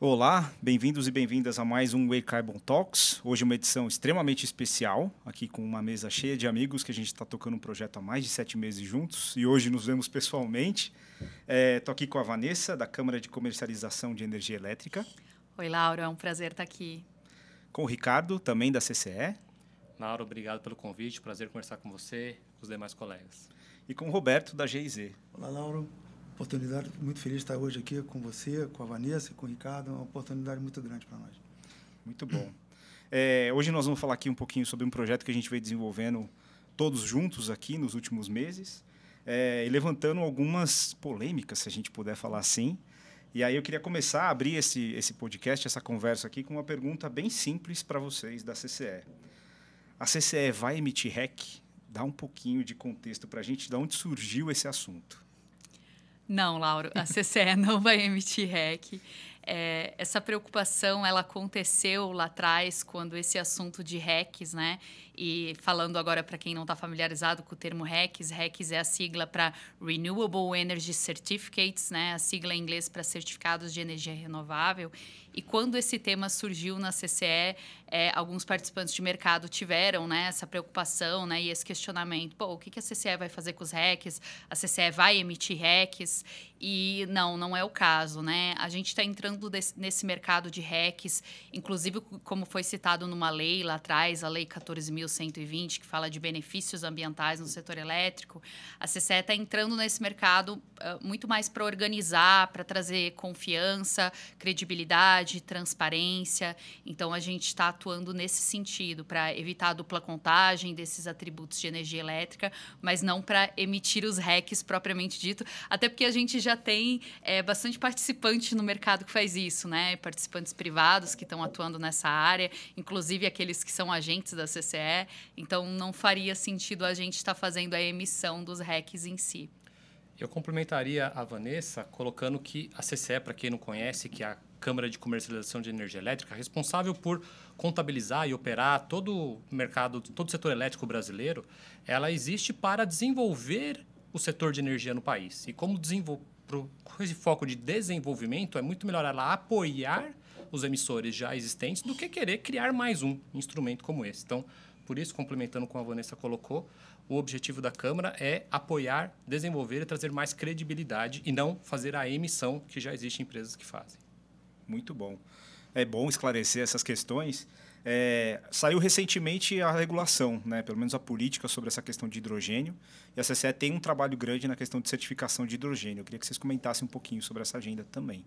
Olá, bem-vindos e bem-vindas a mais um Way Carbon Talks. Hoje uma edição extremamente especial, aqui com uma mesa cheia de amigos que a gente está tocando um projeto há mais de 7 meses juntos e hoje nos vemos pessoalmente. Estou aqui com a Vanessa, da Câmara de Comercialização de Energia Elétrica. Oi, Laura, é um prazer estar aqui. Com o Ricardo, também da CCE. Laura, obrigado pelo convite, prazer conversar com você e com os demais colegas. E com o Roberto, da GIZ. Olá, Laura. Oportunidade, muito feliz de estar hoje aqui com você, com a Vanessa e com o Ricardo. É uma oportunidade muito grande para nós. Muito bom. Hoje nós vamos falar aqui um pouquinho sobre um projeto que a gente veio desenvolvendo todos juntos aqui nos últimos meses e levantando algumas polêmicas, se a gente puder falar assim. E aí eu queria começar a abrir esse podcast, essa conversa aqui, com uma pergunta bem simples para vocês da CCE. A CCE vai emitir REC? Dá um pouquinho de contexto para a gente, de onde surgiu esse assunto. Não, Laura, a CCE não vai emitir REC. Essa preocupação ela aconteceu lá atrás, quando esse assunto de RECs, né? E falando agora para quem não está familiarizado com o termo RECs, RECs é a sigla para Renewable Energy Certificates, né? A sigla em inglês para Certificados de Energia Renovável. E quando esse tema surgiu na CCE, alguns participantes de mercado tiveram, né, essa preocupação, né, e esse questionamento. Pô, o que a CCE vai fazer com os RECs? A CCE vai emitir RECs? E não é o caso, né? A gente está entrando nesse mercado de RECs, inclusive como foi citado numa lei lá atrás, a Lei 14.120, que fala de benefícios ambientais no setor elétrico. A CCE está entrando nesse mercado muito mais para organizar, para trazer confiança, credibilidade, transparência. Então, a gente está atuando nesse sentido, para evitar a dupla contagem desses atributos de energia elétrica, mas não para emitir os RECs propriamente dito, até porque a gente já tem bastante participante no mercado que faz isso, né? Participantes privados que estão atuando nessa área, inclusive aqueles que são agentes da CCE. Então, não faria sentido a gente estar fazendo a emissão dos RECs em si. Eu complementaria a Vanessa colocando que a CCE, para quem não conhece, que é a Câmara de Comercialização de Energia Elétrica, responsável por contabilizar e operar todo o mercado, todo o setor elétrico brasileiro, ela existe para desenvolver o setor de energia no país. E com esse foco de desenvolvimento, é muito melhor ela apoiar os emissores já existentes do que querer criar mais um instrumento como esse. Então, por isso, complementando com a Vanessa colocou, o objetivo da Câmara é apoiar, desenvolver e trazer mais credibilidade e não fazer a emissão que já existem empresas que fazem. Muito bom. É bom esclarecer essas questões. Saiu recentemente a regulação, né? Pelo menos a política sobre essa questão de hidrogênio. E a CCE tem um trabalho grande na questão de certificação de hidrogênio. Eu queria que vocês comentassem um pouquinho sobre essa agenda também.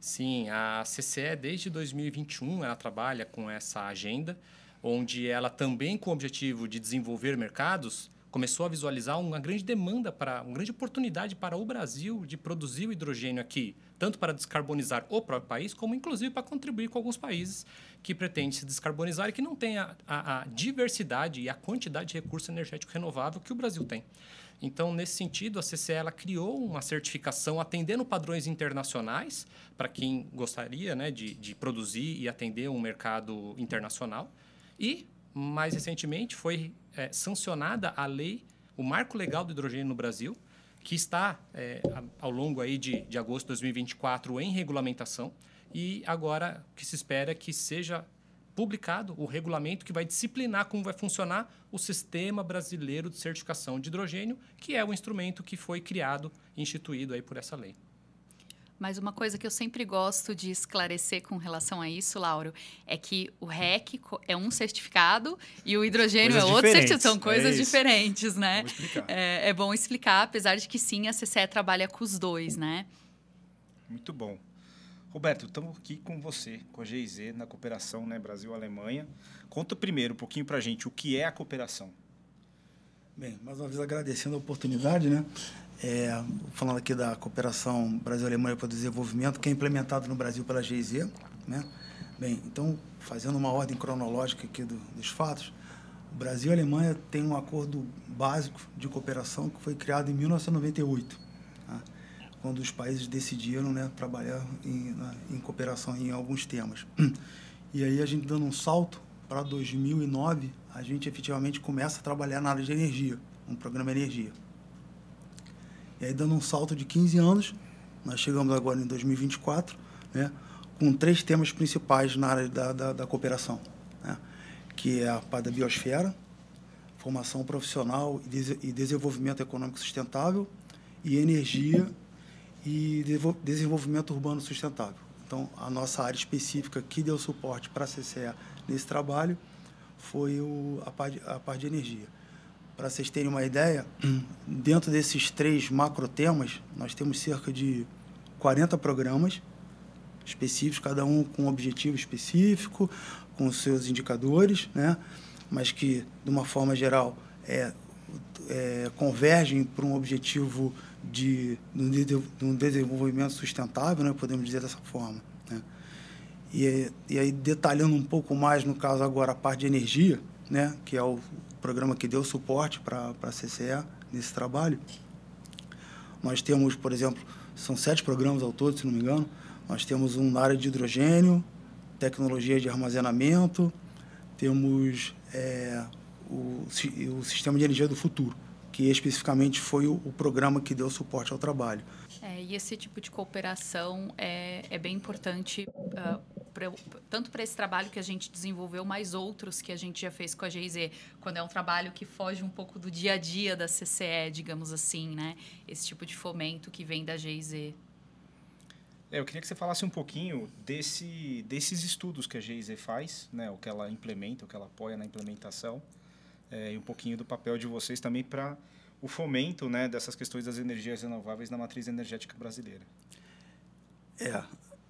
Sim, a CCE, desde 2021, ela trabalha com essa agenda, onde ela também, com o objetivo de desenvolver mercados, começou a visualizar uma grande demanda, uma grande oportunidade para o Brasil de produzir o hidrogênio aqui, tanto para descarbonizar o próprio país, como inclusive para contribuir com alguns países que pretendem se descarbonizar e que não têm a diversidade e a quantidade de recurso energético renovável que o Brasil tem. Então, nesse sentido, a CCE ela criou uma certificação atendendo padrões internacionais para quem gostaria, né, de produzir e atender um mercado internacional. E, mais recentemente, foi sancionada a lei, o Marco Legal do Hidrogênio no Brasil, que está, ao longo aí de agosto de 2024, em regulamentação. E agora o que se espera é que seja publicado o regulamento que vai disciplinar como vai funcionar o Sistema Brasileiro de Certificação de Hidrogênio, que é o instrumento que foi criado e instituído aí por essa lei. Mas uma coisa que eu sempre gosto de esclarecer com relação a isso, Lauro, é que o REC é um certificado e o hidrogênio é outro certificado. São coisas diferentes, né? Vamos explicar. É bom explicar, apesar de que sim, a CCE trabalha com os dois, né? Muito bom. Roberto, estamos aqui com você, com a GIZ, na cooperação, né, Brasil-Alemanha. Conta primeiro um pouquinho para a gente o que é a cooperação. Bem, mais uma vez agradecendo a oportunidade, né? Falando aqui da cooperação Brasil-Alemanha para o desenvolvimento, que é implementado no Brasil pela GIZ, né? Bem, então, fazendo uma ordem cronológica aqui dos fatos, o Brasil e a Alemanha têm um acordo básico de cooperação que foi criado em 1998, tá? Quando os países decidiram, né, trabalhar em cooperação em alguns temas. E aí, a gente dando um salto para 2009, a gente efetivamente começa a trabalhar na área de energia, um programa Energia. E aí, dando um salto de 15 anos, nós chegamos agora em 2024, né, com 3 temas principais na área da cooperação, né? Que é a parte da biosfera, formação profissional e desenvolvimento econômico sustentável, e energia e desenvolvimento urbano sustentável. Então, a nossa área específica que deu suporte para a CCE nesse trabalho foi a parte de energia. Para vocês terem uma ideia, dentro desses 3 macrotemas, nós temos cerca de 40 programas específicos, cada um com um objetivo específico, com os seus indicadores, né? Mas que, de uma forma geral, convergem para um objetivo de um desenvolvimento sustentável, né? Podemos dizer dessa forma, né? E aí, detalhando um pouco mais, no caso agora, a parte de energia, né? Que é o programa que deu suporte para a CCE nesse trabalho. Nós temos, por exemplo, são 7 programas ao todo, se não me engano. Nós temos um na área de hidrogênio, tecnologia de armazenamento, temos o Sistema de Energia do Futuro, que especificamente foi o programa que deu suporte ao trabalho. E esse tipo de cooperação é bem importante, tanto para esse trabalho que a gente desenvolveu, mas outros que a gente já fez com a GIZ, quando é um trabalho que foge um pouco do dia a dia da CCE, digamos assim, né? Esse tipo de fomento que vem da GIZ. Eu queria que você falasse um pouquinho desses estudos que a GIZ faz, né? O que ela implementa, o que ela apoia na implementação, e um pouquinho do papel de vocês também para o fomento, né, dessas questões das energias renováveis na matriz energética brasileira.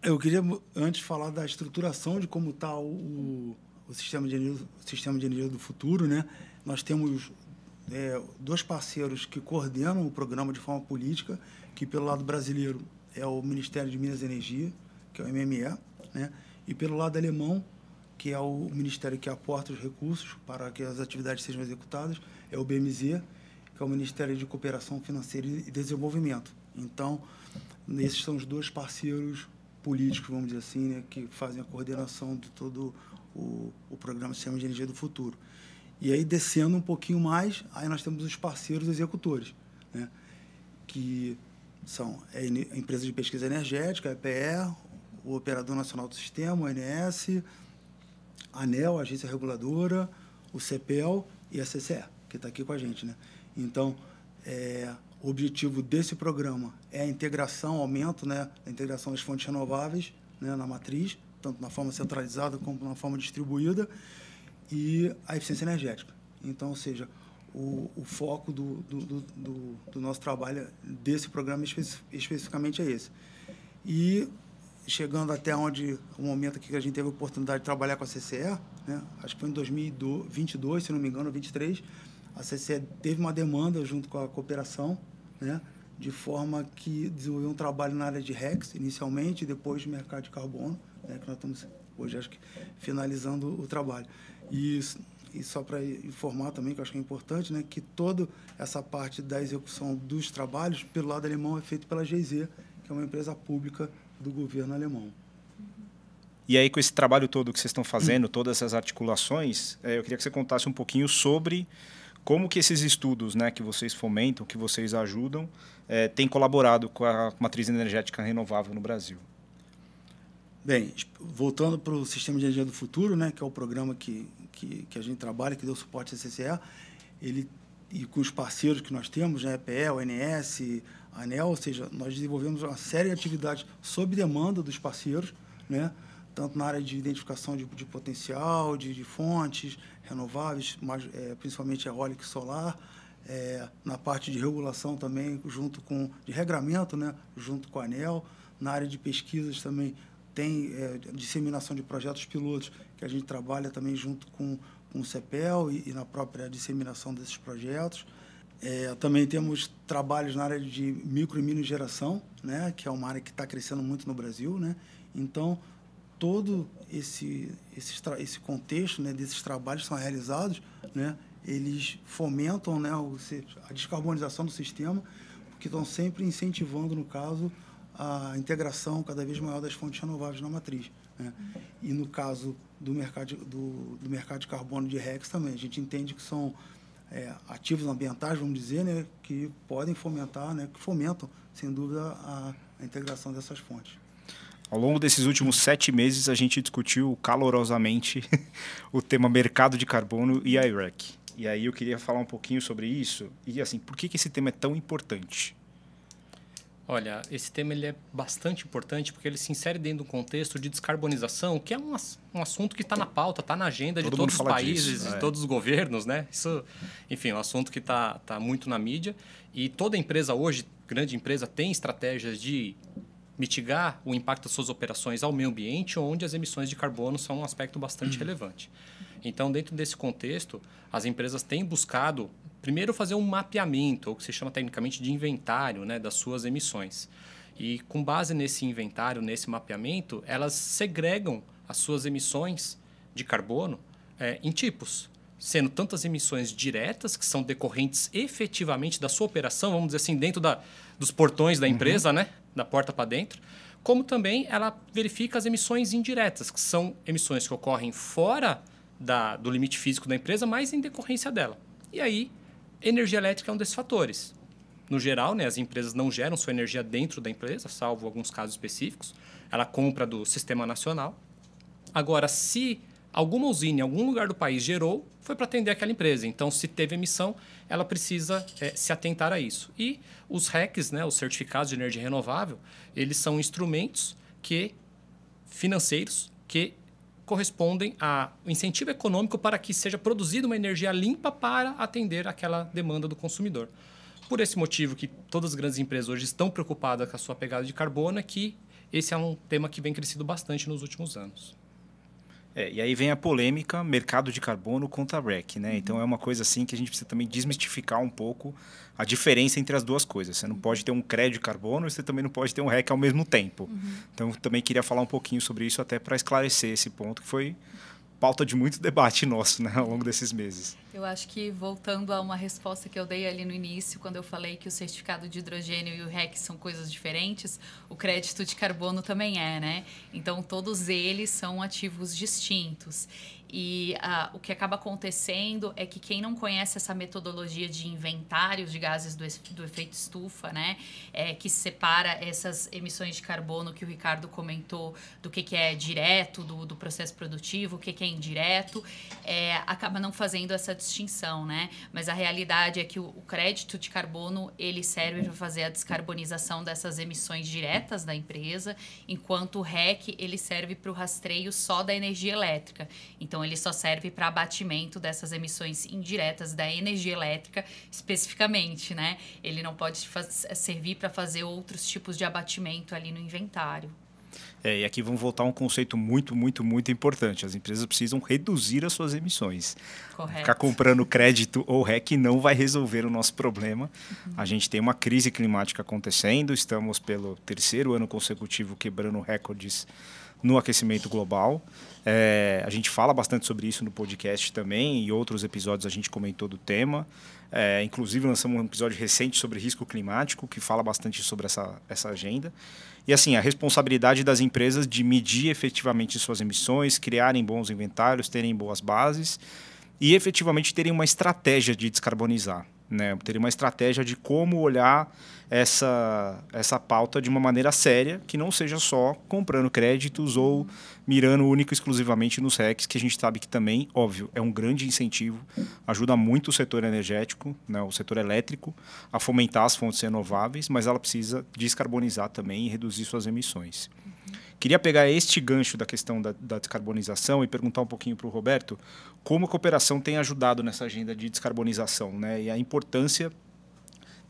Eu queria antes falar da estruturação de como está o sistema de energia do futuro, né? Nós temos 2 parceiros que coordenam o programa de forma política, que pelo lado brasileiro é o Ministério de Minas e Energia, que é o MME, né? E pelo lado alemão, que é o ministério que aporta os recursos para que as atividades sejam executadas, é o BMZ, que é o Ministério de Cooperação Financeira e Desenvolvimento. Então, esses são os 2 parceiros políticos, vamos dizer assim, né, que fazem a coordenação de todo o programa Sistema de Energia do Futuro. E aí, descendo um pouquinho mais, aí nós temos os parceiros executores, né, que são a Empresa de Pesquisa Energética, a EPE, o Operador Nacional do Sistema, o ONS, a ANEEL, a Agência Reguladora, o CEPEL e a CCE, que está aqui com a gente, né? Então, o objetivo desse programa é a integração, aumento, né, a integração das fontes renováveis, né, na matriz, tanto na forma centralizada como na forma distribuída, e a eficiência energética. Então, ou seja, o foco do nosso trabalho desse programa especificamente é esse. E chegando até onde o momento aqui que a gente teve a oportunidade de trabalhar com a CCE, né, acho que foi em 2022, se não me engano, 2023, a CCE teve uma demanda junto com a cooperação, né, de forma que desenvolveu um trabalho na área de RECs, inicialmente, e depois de mercado de carbono, né, que nós estamos hoje, acho que, finalizando o trabalho. E só para informar também, que eu acho que é importante, né, que toda essa parte da execução dos trabalhos, pelo lado alemão, é feito pela GIZ, que é uma empresa pública do governo alemão. E aí, com esse trabalho todo que vocês estão fazendo, todas essas articulações, eu queria que você contasse um pouquinho sobre como que esses estudos, né, que vocês fomentam, que vocês ajudam, têm colaborado com a matriz energética renovável no Brasil. Bem, voltando para o Sistema de Energia do Futuro, né, que é o programa que a gente trabalha, que deu suporte à CCE, e com os parceiros que nós temos, né, EPE, ONS, a ANEEL, ou seja, nós desenvolvemos uma série de atividades sob demanda dos parceiros, né, tanto na área de identificação de potencial, de fontes renováveis, mas, principalmente eólica e solar, na parte de regulação também, de regramento, né, junto com a ANEEL, na área de pesquisas também tem disseminação de projetos pilotos, que a gente trabalha também junto com o CEPEL e na própria disseminação desses projetos. Também temos trabalhos na área de micro e mini geração, né, que é uma área que está crescendo muito no Brasil, né? Então, todo esse contexto, né, desses trabalhos são realizados, né, eles fomentam, né, a descarbonização do sistema, porque estão sempre incentivando, no caso, a integração cada vez maior das fontes renováveis na matriz, né? E no caso do mercado de carbono de RECs também, a gente entende que são ativos ambientais, vamos dizer, né, que podem fomentar, né, que fomentam, sem dúvida, a integração dessas fontes. Ao longo desses últimos 7 meses, a gente discutiu calorosamente o tema mercado de carbono e a I-REC. E aí eu queria falar um pouquinho sobre isso e, assim, por que esse tema é tão importante? Olha, esse tema ele é bastante importante porque ele se insere dentro do contexto de descarbonização, que é um assunto que está na pauta, está na agenda de todos os países, de todos os governos, né? Isso, enfim, é um assunto que está muito na mídia. E toda empresa hoje, grande empresa, tem estratégias de mitigar o impacto das suas operações ao meio ambiente, onde as emissões de carbono são um aspecto bastante relevante. Então, dentro desse contexto, as empresas têm buscado, primeiro, fazer um mapeamento, ou que se chama tecnicamente de inventário, né, das suas emissões. E, com base nesse inventário, nesse mapeamento, elas segregam as suas emissões de carbono em tipos, sendo tantas emissões diretas, que são decorrentes efetivamente da sua operação, vamos dizer assim, dentro dos portões da empresa, né, da porta para dentro, como também ela verifica as emissões indiretas, que são emissões que ocorrem fora do limite físico da empresa, mas em decorrência dela. E aí, energia elétrica é um desses fatores. No geral, né, as empresas não geram sua energia dentro da empresa, salvo alguns casos específicos. Ela compra do sistema nacional. Agora, se alguma usina em algum lugar do país gerou, foi para atender aquela empresa. Então, se teve emissão, ela precisa se atentar a isso. E os RECs, né, os certificados de energia renovável, eles são instrumentos financeiros que correspondem ao incentivo econômico para que seja produzida uma energia limpa para atender aquela demanda do consumidor. Por esse motivo que todas as grandes empresas hoje estão preocupadas com a sua pegada de carbono, é que esse é um tema que vem crescido bastante nos últimos anos. E aí vem a polêmica mercado de carbono contra a REC, né? Então é uma coisa assim que a gente precisa também desmistificar um pouco a diferença entre as duas coisas. Você não pode ter um crédito de carbono e você também não pode ter um REC ao mesmo tempo. Então eu também queria falar um pouquinho sobre isso até para esclarecer esse ponto que foi pauta de muito debate nosso, né, ao longo desses meses. Eu acho que, voltando a uma resposta que eu dei ali no início, quando eu falei que o certificado de hidrogênio e o REC são coisas diferentes, o crédito de carbono também é, né? Então, todos eles são ativos distintos. E o que acaba acontecendo é que quem não conhece essa metodologia de inventários de gases do efeito estufa, né, que separa essas emissões de carbono que o Ricardo comentou do que é direto do processo produtivo, o que é indireto, acaba não fazendo essa distinção, né? Mas a realidade é que o crédito de carbono ele serve para fazer a descarbonização dessas emissões diretas da empresa, enquanto o REC ele serve para o rastreio só da energia elétrica. Então, ele só serve para abatimento dessas emissões indiretas da energia elétrica especificamente, né? Ele não pode servir para fazer outros tipos de abatimento ali no inventário. E aqui vamos voltar a um conceito muito, muito, muito importante. As empresas precisam reduzir as suas emissões. Correto. Ficar comprando crédito ou REC não vai resolver o nosso problema. A gente tem uma crise climática acontecendo, estamos pelo 3º ano consecutivo quebrando recordes no aquecimento global. A gente fala bastante sobre isso no podcast também, e outros episódios a gente comentou do tema. Inclusive, lançamos um episódio recente sobre risco climático, que fala bastante sobre essa agenda. E assim, a responsabilidade das empresas de medir efetivamente suas emissões, criarem bons inventários, terem boas bases e efetivamente terem uma estratégia de descarbonizar, né? Terem uma estratégia de como olhar essa pauta de uma maneira séria, que não seja só comprando créditos ou mirando único e exclusivamente nos RECs, que a gente sabe que também, óbvio, é um grande incentivo, ajuda muito o setor energético, né, o setor elétrico, a fomentar as fontes renováveis, mas ela precisa descarbonizar também e reduzir suas emissões. Queria pegar este gancho da questão da descarbonização e perguntar um pouquinho para o Roberto como a cooperação tem ajudado nessa agenda de descarbonização, né, e a importância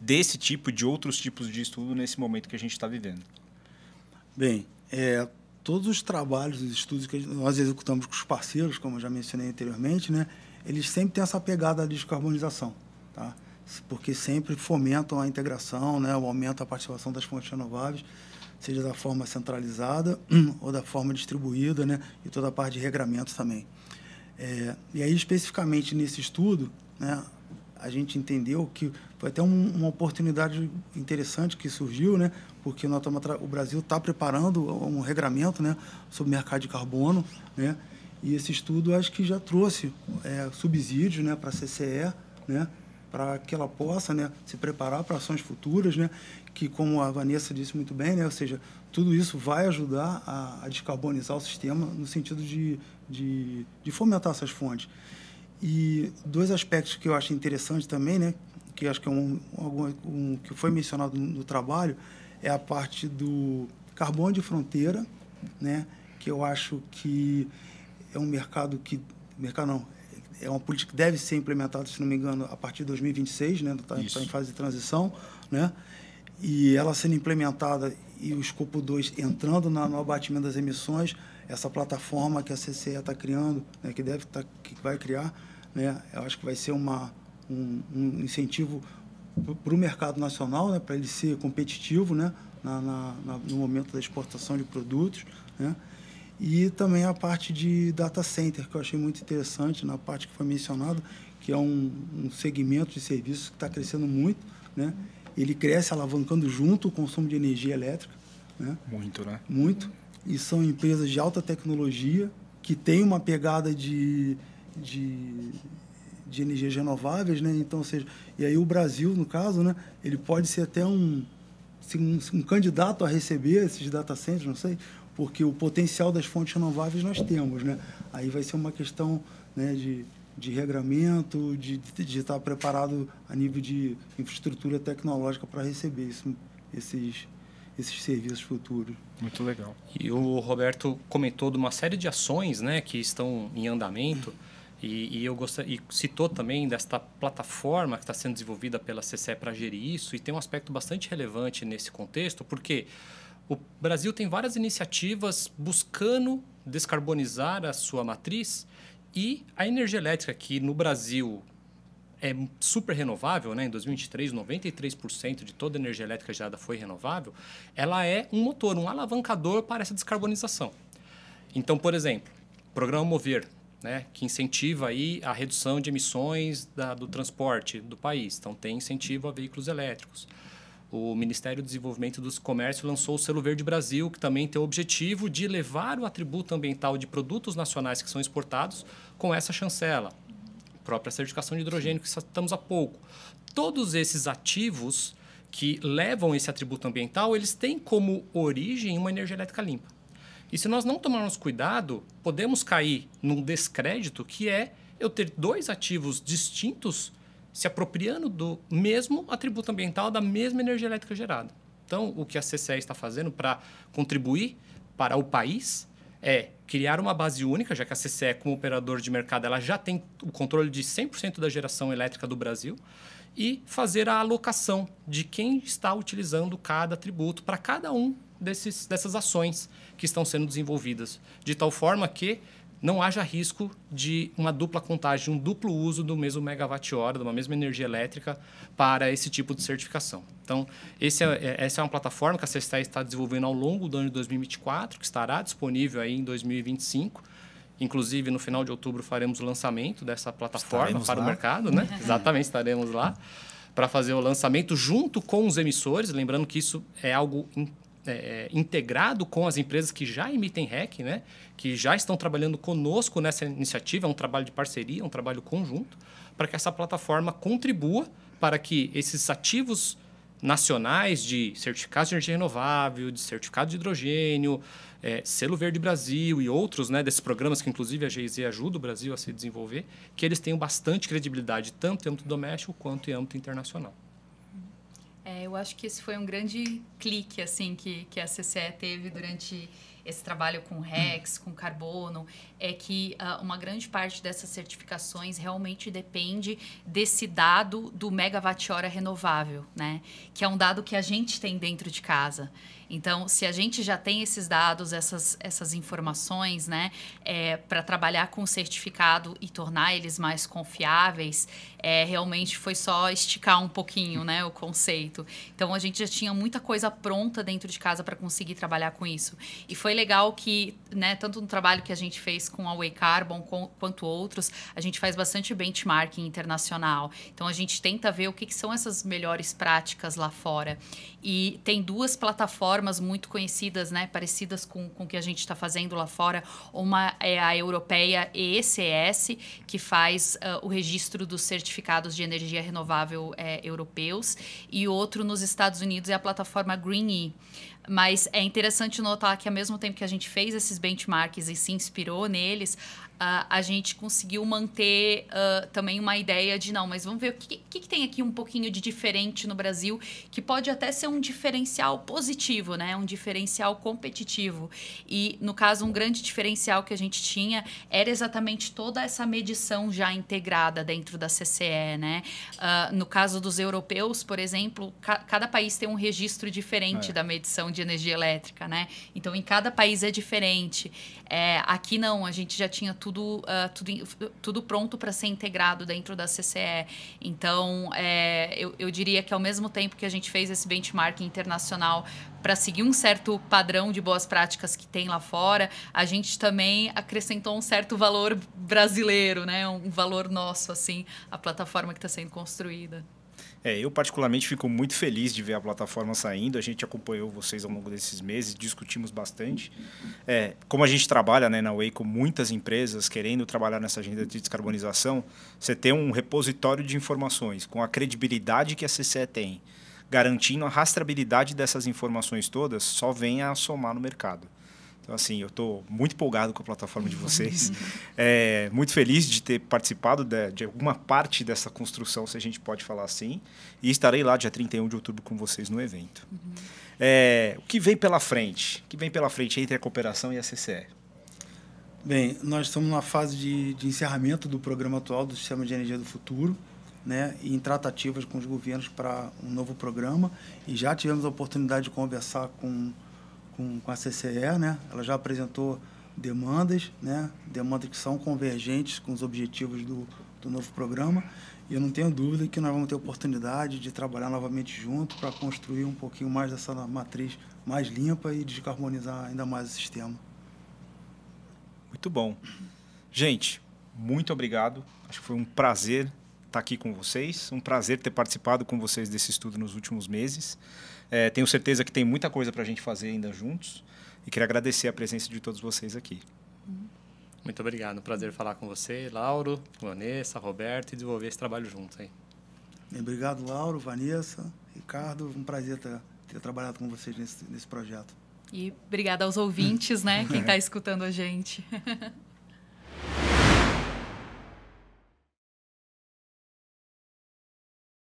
desse tipo e de outros tipos de estudo nesse momento que a gente está vivendo. Bem, todos os trabalhos, os estudos que nós executamos com os parceiros, como eu já mencionei anteriormente, né, eles sempre têm essa pegada de descarbonização, tá? Porque sempre fomentam a integração, né, o aumento da participação das fontes renováveis, seja da forma centralizada ou da forma distribuída, né, e toda a parte de regramento também. E aí, especificamente nesse estudo, né, a gente entendeu que foi até uma oportunidade interessante que surgiu, né? Porque o Brasil está preparando um regramento, né, sobre o mercado de carbono, né? E esse estudo acho que já trouxe subsídios, né, para a CCE, né? para que ela possa, né, se preparar para ações futuras, né, que, como a Vanessa disse muito bem, né, ou seja, tudo isso vai ajudar a descarbonizar o sistema no sentido de fomentar essas fontes. E dois aspectos que eu acho interessante também, né, que acho que é que foi mencionado no trabalho, é a parte do carbono de fronteira, né, que eu acho que é um mercado é uma política que deve ser implementada, se não me engano, a partir de 2026, né, está em fase de transição, né, e ela sendo implementada e o escopo 2 entrando no abatimento das emissões, essa plataforma que a CCE está criando, né, que vai criar, né, eu acho que vai ser um incentivo para o mercado nacional, né, para ele ser competitivo, né, no momento da exportação de produtos, né, e também a parte de data center, que eu achei muito interessante, na parte que foi mencionado, que é um segmento de serviços que está crescendo muito, né, ele cresce alavancando junto o consumo de energia elétrica, né, muito, né? Muito, e são empresas de alta tecnologia que têm uma pegada de energias renováveis, né? Então, ou seja, e aí o Brasil, no caso, né, ele pode ser até um candidato a receber esses data centers, não sei, porque o potencial das fontes renováveis nós temos, né? Aí vai ser uma questão, né, de regramento, de estar preparado a nível de infraestrutura tecnológica para receber esses serviços futuros. Muito legal. E o Roberto comentou de uma série de ações, né, que estão em andamento. E citou também desta plataforma que está sendo desenvolvida pela CCE para gerir isso, e tem um aspecto bastante relevante nesse contexto, porque o Brasil tem várias iniciativas buscando descarbonizar a sua matriz, e a energia elétrica, que no Brasil é super renovável, né? Em 2023, 93% de toda a energia elétrica gerada foi renovável, ela é um motor, um alavancador para essa descarbonização. Então, por exemplo, o programa Mover, né, que incentiva aí a redução de emissões do transporte do país. Então, tem incentivo a veículos elétricos. O Ministério do Desenvolvimento do Comércio lançou o Selo Verde Brasil, que também tem o objetivo de levar o atributo ambiental de produtos nacionais que são exportados com essa chancela. A própria certificação de hidrogênio, que estamos há pouco. Todos esses ativos que levam esse atributo ambiental, eles têm como origem uma energia elétrica limpa. E se nós não tomarmos cuidado, podemos cair num descrédito, que é eu ter dois ativos distintos se apropriando do mesmo atributo ambiental, da mesma energia elétrica gerada. Então, o que a CCE está fazendo para contribuir para o país é criar uma base única, já que a CCE, como operador de mercado, ela já tem o controle de 100% da geração elétrica do Brasil, e fazer a alocação de quem está utilizando cada atributo para cada um dessas ações que estão sendo desenvolvidas, de tal forma que não haja risco de uma dupla contagem, um duplo uso do mesmo megawatt-hora, de uma mesma energia elétrica para esse tipo de certificação. Então, essa é uma plataforma que a CCE está desenvolvendo ao longo do ano de 2024, que estará disponível aí em 2025. Inclusive, no final de outubro, faremos o lançamento dessa plataforma para o mercado, né? Exatamente, estaremos lá para fazer o lançamento junto com os emissores. Lembrando que isso é algo integrado com as empresas que já emitem REC, né? Que já estão trabalhando conosco nessa iniciativa. É um trabalho de parceria, um trabalho conjunto, para que essa plataforma contribua para que esses ativos nacionais de certificados de energia renovável, de certificado de hidrogênio, Selo Verde Brasil e outros, né, desses programas que, inclusive, a GIZ ajuda o Brasil a se desenvolver, que eles tenham bastante credibilidade, tanto em âmbito doméstico quanto em âmbito internacional. Eu acho que esse foi um grande clique assim, que a CCE teve durante esse trabalho com RECs, com carbono, é que uma grande parte dessas certificações realmente depende desse dado do megawatt-hora renovável, né? Que é um dado que a gente tem dentro de casa. Então, se a gente já tem esses dados, essas informações, né, para trabalhar com o certificado e tornar eles mais confiáveis, realmente foi só esticar um pouquinho, né, o conceito. Então, a gente já tinha muita coisa pronta dentro de casa para conseguir trabalhar com isso. E foi foi legal que, né, tanto no trabalho que a gente fez com a Way Carbon quanto outros, a gente faz bastante benchmarking internacional. Então, a gente tenta ver o que são essas melhores práticas lá fora. E tem 2 plataformas muito conhecidas, né, parecidas com o que a gente está fazendo lá fora. Uma é a europeia ECS, que faz o registro dos certificados de energia renovável europeus, e outro nos Estados Unidos é a plataforma GreenE. Mas é interessante notar que, ao mesmo tempo que a gente fez esses benchmarks e se inspirou neles, a gente conseguiu manter também uma ideia de, não, mas vamos ver o que tem aqui um pouquinho de diferente no Brasil, que pode até ser um diferencial positivo, né? Um diferencial competitivo. E, no caso, um grande diferencial que a gente tinha era exatamente toda essa medição já integrada dentro da CCE, né? No caso dos europeus, por exemplo, cada país tem um registro diferente da medição de energia elétrica, né? Então, em cada país é diferente. Aqui não, a gente já tinha tudo pronto para ser integrado dentro da CCE. Então, eu diria que ao mesmo tempo que a gente fez esse benchmarking internacional para seguir um certo padrão de boas práticas que tem lá fora, a gente também acrescentou um certo valor brasileiro, né? Um valor nosso, assim, a plataforma que está sendo construída. Eu particularmente fico muito feliz de ver a plataforma saindo. A gente acompanhou vocês ao longo desses meses, discutimos bastante. Como a gente trabalha, né, na Way com muitas empresas querendo trabalhar nessa agenda de descarbonização, você tem um repositório de informações com a credibilidade que a CCE tem, garantindo a rastreabilidade dessas informações todas, só vem a somar no mercado. Então, assim, eu estou muito empolgado com a plataforma de vocês. Muito feliz de ter participado de alguma parte dessa construção, se a gente pode falar assim. E estarei lá dia 31 de outubro com vocês no evento. O que vem pela frente? O que vem pela frente entre a cooperação e a CCE? Bem, nós estamos na fase de encerramento do programa atual do Sistema de Energia do Futuro, né, e em tratativas com os governos para um novo programa. E já tivemos a oportunidade de conversar com a CCE, né? Ela já apresentou demandas, né? Demandas que são convergentes com os objetivos do novo programa. E eu não tenho dúvida que nós vamos ter oportunidade de trabalhar novamente junto para construir um pouquinho mais dessa matriz mais limpa e descarbonizar ainda mais o sistema. Muito bom. Gente, muito obrigado. Acho que foi um prazer estar aqui com vocês, um prazer ter participado com vocês desse estudo nos últimos meses. Tenho certeza que tem muita coisa para a gente fazer ainda juntos e queria agradecer a presença de todos vocês aqui. Muito obrigado. Um prazer falar com você, Lauro, Vanessa, Roberto, e desenvolver esse trabalho juntos aí. Obrigado, Lauro, Vanessa, Ricardo. Um prazer ter trabalhado com vocês nesse projeto. E obrigada aos ouvintes, né? Quem está escutando a gente.